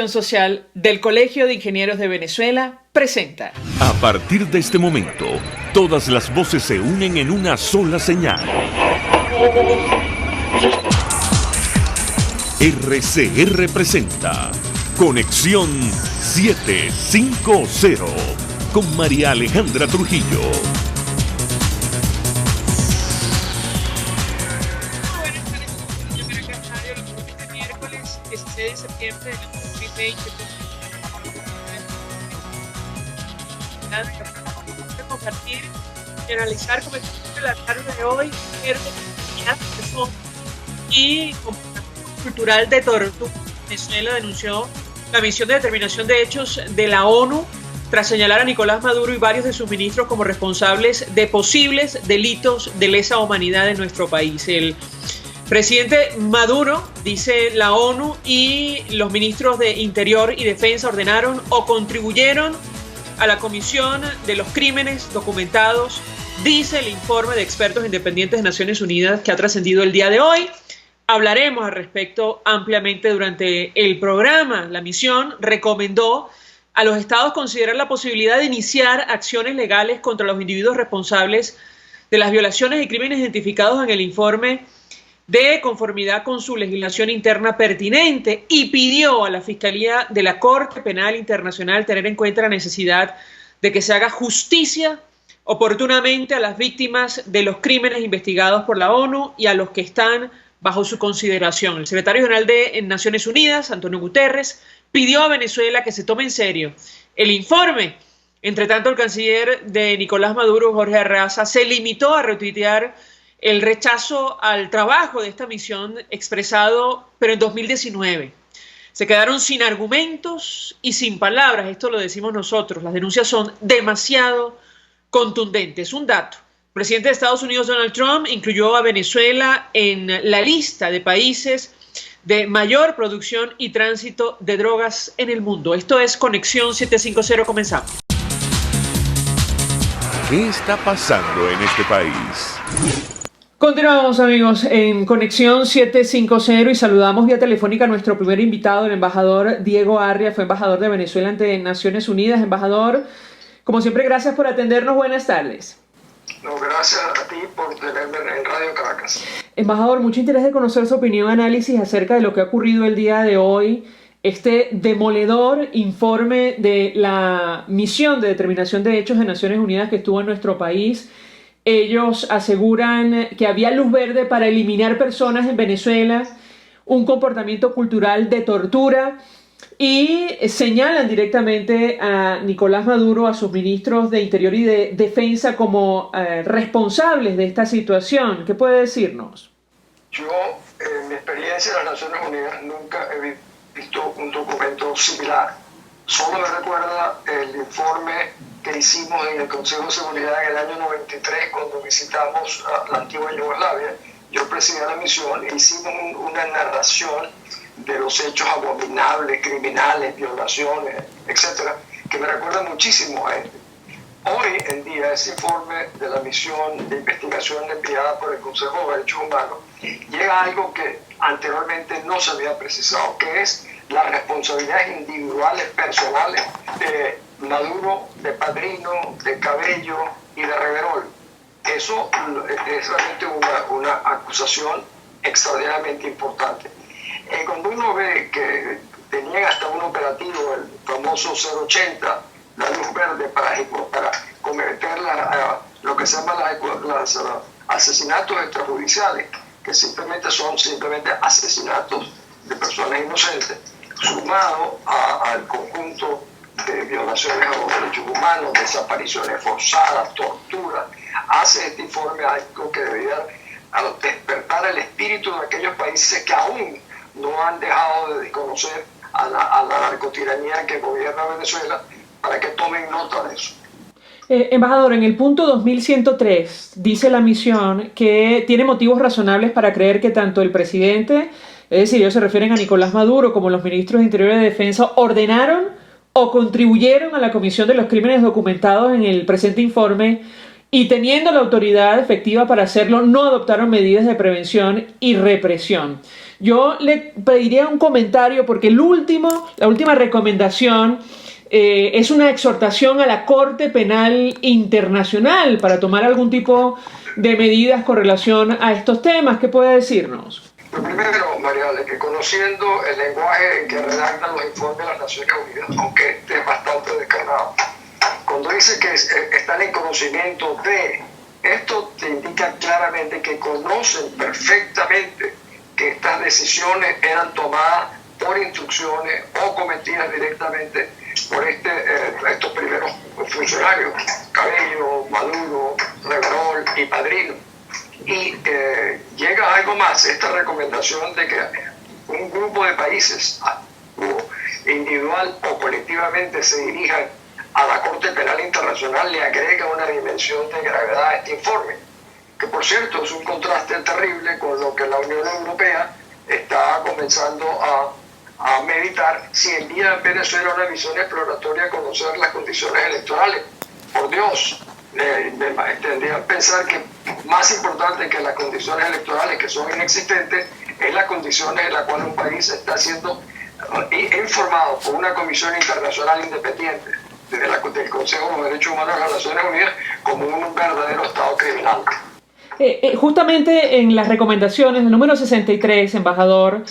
Social del Colegio de Ingenieros de Venezuela presenta. A partir de este momento, todas las voces se unen en una sola señal. RCR presenta Conexión 750 con María Alejandra Trujillo. Miércoles 16 de septiembre del 2020. Compartir y analizar como la tarde de hoy y cultural de Tortuga. Venezuela denunció la misión de determinación de hechos de la ONU tras señalar a Nicolás Maduro y varios de sus ministros como responsables de posibles delitos de lesa humanidad en nuestro país. El presidente Maduro, dice la ONU, y los ministros de Interior y Defensa ordenaron o contribuyeron a la comisión de los crímenes documentados, dice el informe de expertos independientes de Naciones Unidas que ha trascendido el día de hoy. Hablaremos al respecto ampliamente durante el programa. La misión recomendó a los estados considerar la posibilidad de iniciar acciones legales contra los individuos responsables de las violaciones y crímenes identificados en el informe de conformidad con su legislación interna pertinente, y pidió a la Fiscalía de la Corte Penal Internacional tener en cuenta la necesidad de que se haga justicia oportunamente a las víctimas de los crímenes investigados por la ONU y a los que están bajo su consideración. El secretario general de Naciones Unidas, Antonio Guterres, pidió a Venezuela que se tome en serio el informe. Entre tanto, el canciller de Nicolás Maduro, Jorge Arraza, se limitó a retuitear el rechazo al trabajo de esta misión expresado, pero en 2019. Se quedaron sin argumentos y sin palabras, esto lo decimos nosotros. Las denuncias son demasiado contundentes. Un dato: el presidente de Estados Unidos, Donald Trump, incluyó a Venezuela en la lista de países de mayor producción y tránsito de drogas en el mundo. Esto es Conexión 750, comenzamos. ¿Qué está pasando en este país? Continuamos, amigos, en Conexión 750 y saludamos vía telefónica a nuestro primer invitado, el embajador Diego Arria. Fue embajador de Venezuela ante Naciones Unidas. Embajador, como siempre, gracias por atendernos. Buenas tardes. No, gracias a ti por tenerme en Radio Caracas. Embajador, mucho interés de conocer su opinión, análisis acerca de lo que ha ocurrido el día de hoy. Este demoledor informe de la misión de determinación de hechos de Naciones Unidas que estuvo en nuestro país. Ellos aseguran que había luz verde para eliminar personas en Venezuela, un comportamiento cultural de tortura, y señalan directamente a Nicolás Maduro, a sus ministros de Interior y de Defensa como responsables de esta situación. ¿Qué puede decirnos? Yo, en mi experiencia en las Naciones Unidas, nunca he visto un documento similar. Solo me recuerda el informe que hicimos en el Consejo de Seguridad en el año 93 cuando visitamos la antigua Yugoslavia. Yo presidía la misión e hicimos una narración de los hechos abominables, criminales, violaciones, etcétera, que me recuerda muchísimo a este. Hoy en día ese informe de la misión de investigación enviada por el Consejo de Derechos Humanos llega a algo que anteriormente no se había precisado, que es las responsabilidades individuales, personales de Maduro, de Padrino, de Cabello y de Reverol. Eso es realmente una acusación extraordinariamente importante. Cuando uno ve que tenían hasta un operativo, el famoso 080, la luz verde para cometer lo que se llama los asesinatos extrajudiciales, que son simplemente asesinatos de personas inocentes, sumado al conjunto de violaciones a los derechos humanos, desapariciones forzadas, tortura, hace este informe algo que debería despertar el espíritu de aquellos países que aún no han dejado de desconocer a la narcotiranía que gobierna Venezuela, para que tomen nota de eso. Embajador, en el punto 2103 dice la misión que tiene motivos razonables para creer que tanto el presidente, es decir, ellos se refieren a Nicolás Maduro, como los ministros de Interior y de Defensa, ordenaron o contribuyeron a la comisión de los crímenes documentados en el presente informe, y teniendo la autoridad efectiva para hacerlo, no adoptaron medidas de prevención y represión. Yo le pediría un comentario porque la última recomendación es una exhortación a la Corte Penal Internacional para tomar algún tipo de medidas con relación a estos temas. ¿Qué puede decirnos? Lo primero, Mariale, que conociendo el lenguaje en que redactan los informes de las Naciones Unidas, aunque este es bastante descarnado, cuando dice que están en conocimiento de, esto te indica claramente que conocen perfectamente que estas decisiones eran tomadas por instrucciones o cometidas directamente por estos primeros funcionarios, Cabello, Maduro, Reverol y Padrino. Y llega algo más, esta recomendación de que un grupo de países, individual o colectivamente, se dirijan a la Corte Penal Internacional, le agrega una dimensión de gravedad a este informe, que por cierto es un contraste terrible con lo que la Unión Europea está comenzando a meditar si envía a Venezuela una misión exploratoria a conocer las condiciones electorales. Por Dios, tendría que pensar que más importante que las condiciones electorales, que son inexistentes, es las condiciones en las cuales un país está siendo informado por una comisión internacional independiente del Consejo de los Derechos Humanos de las Naciones Unidas como un verdadero Estado criminal. Justamente en las recomendaciones del número 63, embajador,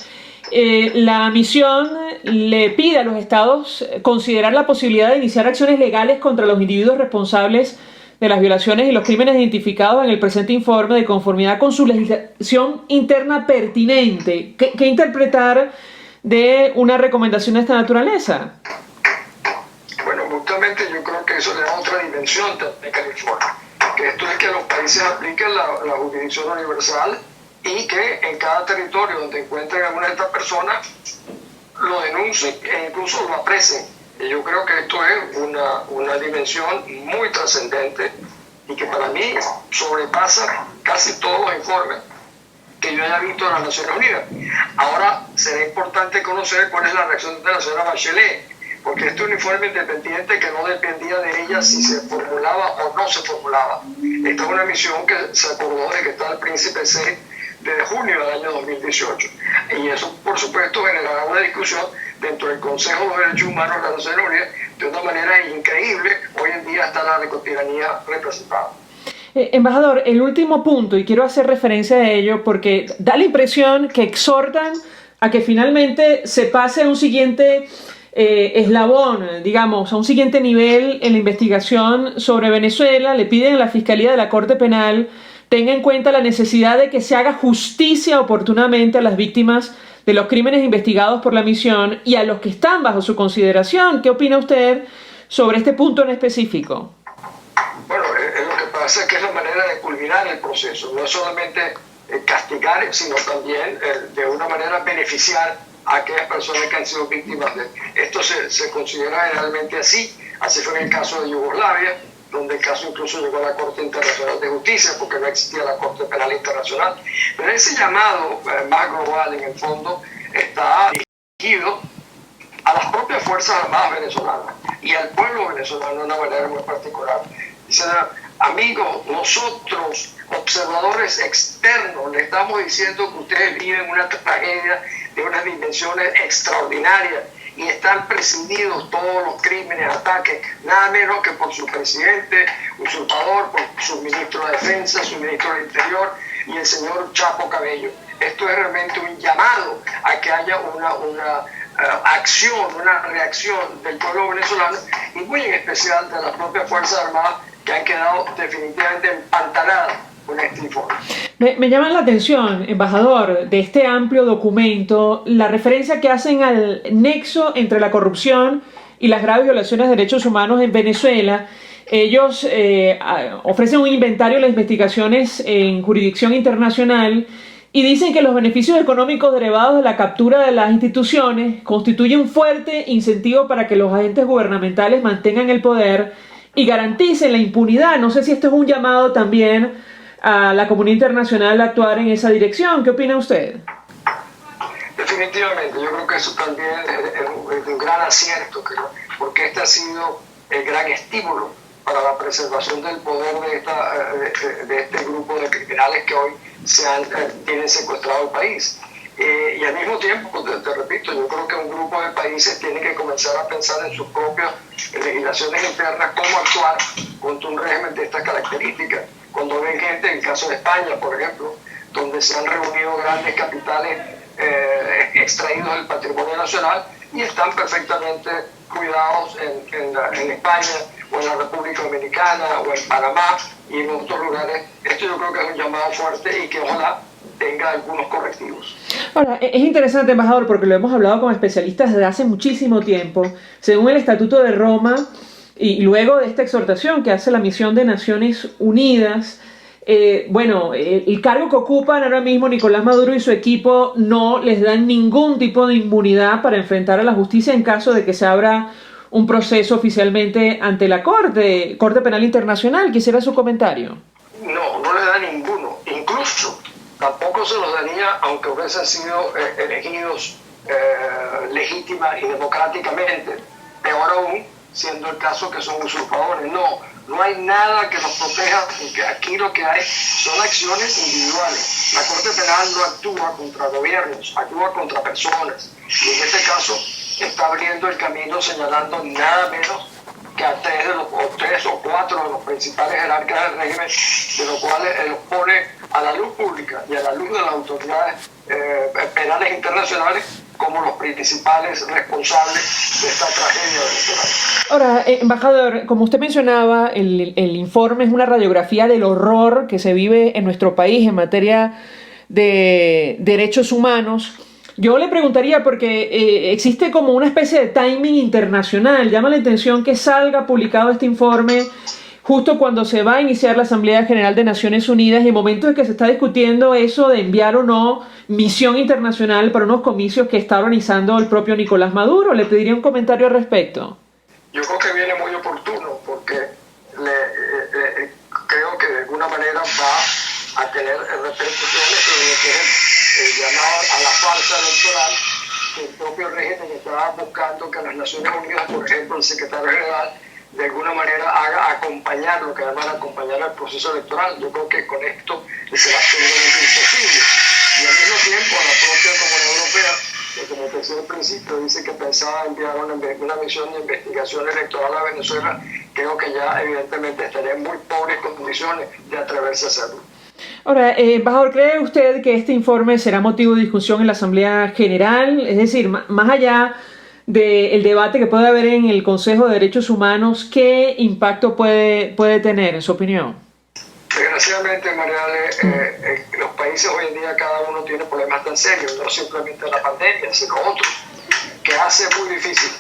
la misión le pide a los estados considerar la posibilidad de iniciar acciones legales contra los individuos responsables de las violaciones y los crímenes identificados en el presente informe de conformidad con su legislación interna pertinente. ¿Qué interpretar de una recomendación de esta naturaleza? Bueno, justamente yo creo que eso le da otra dimensión técnica al informe, que esto es que los países apliquen la jurisdicción universal y que en cada territorio donde encuentren a alguna de estas personas lo denuncien e incluso lo aprecien. Y yo creo que esto es una dimensión muy trascendente y que para mí sobrepasa casi todos los informes que yo haya visto en las Naciones Unidas. Ahora será importante conocer cuál es la reacción de la señora Bachelet, porque este es un informe independiente que no dependía de ella si se formulaba o no se formulaba. Esta es una misión que se acordó de que está el príncipe C desde junio del año 2018. Y eso, por supuesto, generará una discusión dentro del Consejo de los Derechos Humanos de las Naciones Unidas de una manera increíble. Hoy en día está la narcotiranía representada. Embajador, el último punto, y quiero hacer referencia a ello porque da la impresión que exhortan a que finalmente se pase a un siguiente eslabón, digamos, a un siguiente nivel en la investigación sobre Venezuela. Le piden a la Fiscalía de la Corte Penal tenga en cuenta la necesidad de que se haga justicia oportunamente a las víctimas de los crímenes investigados por la misión y a los que están bajo su consideración. ¿Qué opina usted sobre este punto en específico? Bueno, lo que pasa es que es la manera de culminar el proceso, no es solamente castigar, sino también de una manera beneficiar a aquellas personas que han sido víctimas de esto. Se considera generalmente así fue en el caso de Yugoslavia, donde el caso incluso llegó a la Corte Internacional de Justicia porque no existía la Corte Penal Internacional. Pero ese llamado más global, en el fondo, está dirigido a las propias Fuerzas Armadas venezolanas y al pueblo venezolano de una manera muy particular. Dicen, amigos, nosotros, observadores externos, le estamos diciendo que ustedes viven una tragedia de unas dimensiones extraordinarias y están presididos todos los crímenes, ataques, nada menos que por su presidente usurpador, por su ministro de Defensa, su ministro del Interior y el señor Chapo Cabello. Esto es realmente un llamado a que haya una acción, una reacción del pueblo venezolano y muy en especial de las propias Fuerzas Armadas que han quedado definitivamente empantanadas con este informe. Me llama la atención, embajador, de este amplio documento, la referencia que hacen al nexo entre la corrupción y las graves violaciones de derechos humanos en Venezuela. Ellos ofrecen un inventario de las investigaciones en jurisdicción internacional y dicen que los beneficios económicos derivados de la captura de las instituciones constituyen un fuerte incentivo para que los agentes gubernamentales mantengan el poder y garanticen la impunidad. No sé si esto es un llamado también a la comunidad internacional a actuar en esa dirección. ¿Qué opina usted? Definitivamente, yo creo que eso también es un gran acierto, porque este ha sido el gran estímulo para la preservación del poder de este grupo de criminales que hoy tienen secuestrado el país. Y al mismo tiempo, te repito, yo creo que un grupo de países tiene que comenzar a pensar en sus propias legislaciones internas cómo actuar contra un régimen de estas características. Cuando ven gente, en el caso de España, por ejemplo, donde se han reunido grandes capitales extraídos del patrimonio nacional y están perfectamente cuidados en España o en la República Dominicana o en Panamá y en otros lugares. Esto yo creo que es un llamado fuerte y que ojalá tenga algunos correctivos. Ahora, es interesante, embajador, porque lo hemos hablado con especialistas desde hace muchísimo tiempo. Según el Estatuto de Roma y luego de esta exhortación que hace la Misión de Naciones Unidas, el cargo que ocupan ahora mismo Nicolás Maduro y su equipo no les dan ningún tipo de inmunidad para enfrentar a la justicia en caso de que se abra un proceso oficialmente ante la Corte Penal Internacional. Quisiera su comentario. No le da ninguno. Incluso tampoco se los daría aunque hubiesen sido elegidos legítima y democráticamente. Peor aún, siendo el caso que son usurpadores. No hay nada que los proteja, porque aquí lo que hay son acciones individuales. La Corte Penal no actúa contra gobiernos, actúa contra personas. Y en este caso está abriendo el camino señalando nada menos que a tres o cuatro de los principales jerarcas del régimen, de los cuales los pone a la luz pública y a la luz de las autoridades penales internacionales como los principales responsables de esta tragedia venezolana. Ahora, embajador, como usted mencionaba, el informe es una radiografía del horror que se vive en nuestro país en materia de derechos humanos. Yo le preguntaría, porque existe como una especie de timing internacional, llama la atención que salga publicado este informe justo cuando se va a iniciar la Asamblea General de Naciones Unidas, y en momentos en que se está discutiendo eso de enviar o no misión internacional para unos comicios que está organizando el propio Nicolás Maduro. Le pediría un comentario al respecto. Yo creo que viene muy oportuno, porque creo que de alguna manera va a tener repercusiones sobre lo que es el llamado a la farsa electoral, que el propio régimen estaba buscando que las Naciones Unidas, por ejemplo, el secretario general, de alguna manera haga acompañar, lo que llaman acompañar al proceso electoral. Yo creo que con esto será absolutamente imposible. Y al mismo tiempo a la propia Comunidad Europea, que como te decía al principio, dice que pensaba enviar una misión de investigación electoral a Venezuela, creo que ya evidentemente estaría en muy pobres condiciones de atreverse a hacerlo. Ahora, embajador, ¿cree usted que este informe será motivo de discusión en la Asamblea General? Es decir, más allá del debate que puede haber en el Consejo de Derechos Humanos, ¿qué impacto puede tener, en su opinión? Desgraciadamente, Mariale, los países hoy en día cada uno tiene problemas tan serios, no simplemente la pandemia, sino otros, que hace muy difícil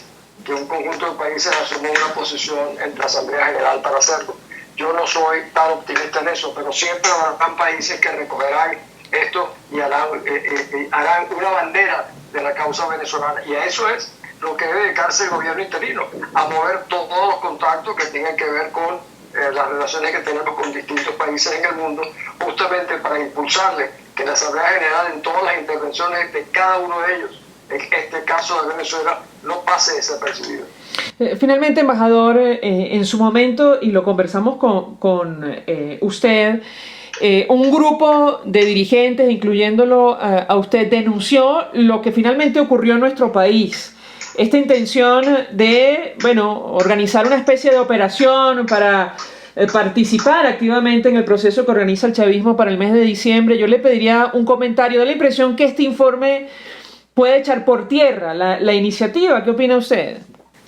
que un conjunto de países asuma una posición en la Asamblea General para hacerlo. Yo no soy tan optimista en eso, pero siempre habrán países que recogerán esto y harán una bandera de la causa venezolana. Y a eso es lo que debe dedicarse el gobierno interino, a mover todos los contactos que tengan que ver con las relaciones que tenemos con distintos países en el mundo, justamente para impulsarle que la Asamblea General, en todas las intervenciones de cada uno de ellos, en este caso de Venezuela, no pase desapercibido. Finalmente, embajador, en su momento, y lo conversamos con usted, un grupo de dirigentes, incluyéndolo a usted, denunció lo que finalmente ocurrió en nuestro país. Esta intención de, organizar una especie de operación para participar activamente en el proceso que organiza el chavismo para el mes de diciembre. Yo le pediría un comentario. Da la impresión que este informe puede echar por tierra la iniciativa. ¿Qué opina usted?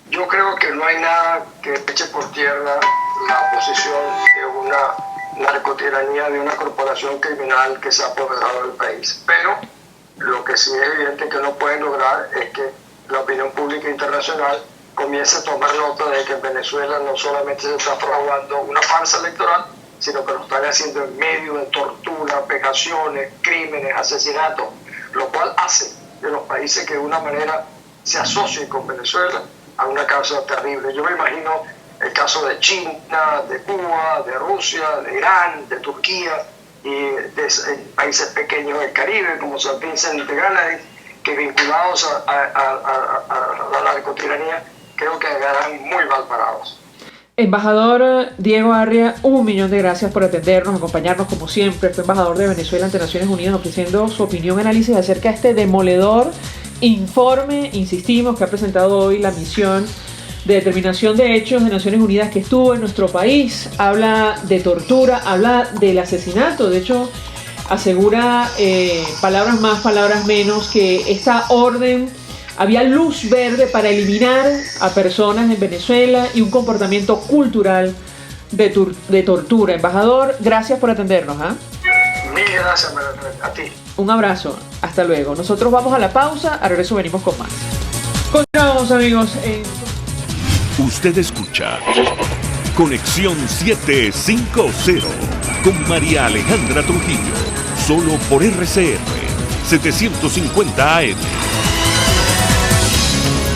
Yo creo que no hay nada que eche por tierra la posición de una narcotiranía, de una corporación criminal que se ha apoderado del país. Pero lo que sí es evidente que no pueden lograr es que la opinión pública internacional comience a tomar nota de que en Venezuela no solamente se está fraguando una farsa electoral, sino que lo están haciendo en medio de tortura, vejaciones, crímenes, asesinatos, lo cual hace de los países que de una manera se asocien con Venezuela a una causa terrible. Yo me imagino el caso de China, de Cuba, de Rusia, de Irán, de Turquía y de países pequeños del Caribe como San Vincent de Grenadines, que vinculados a la narcotiranía creo que quedarán muy mal parados. Embajador Diego Arria, 1.000.000 de gracias por atendernos, acompañarnos como siempre. Fue embajador de Venezuela ante Naciones Unidas ofreciendo su opinión y análisis acerca de este demoledor informe, insistimos, que ha presentado hoy la misión de determinación de hechos de Naciones Unidas que estuvo en nuestro país. Habla de tortura, habla del asesinato, de hecho asegura, palabras más, palabras menos, que esta orden había luz verde para eliminar a personas en Venezuela y un comportamiento cultural de tortura. Embajador, gracias por atendernos. Mil gracias a ti. Un abrazo, hasta luego. Nosotros vamos a la pausa, a regreso venimos con más. Continuamos, amigos. Usted escucha Conexión 750 con María Alejandra Trujillo, solo por RCR 750 AM.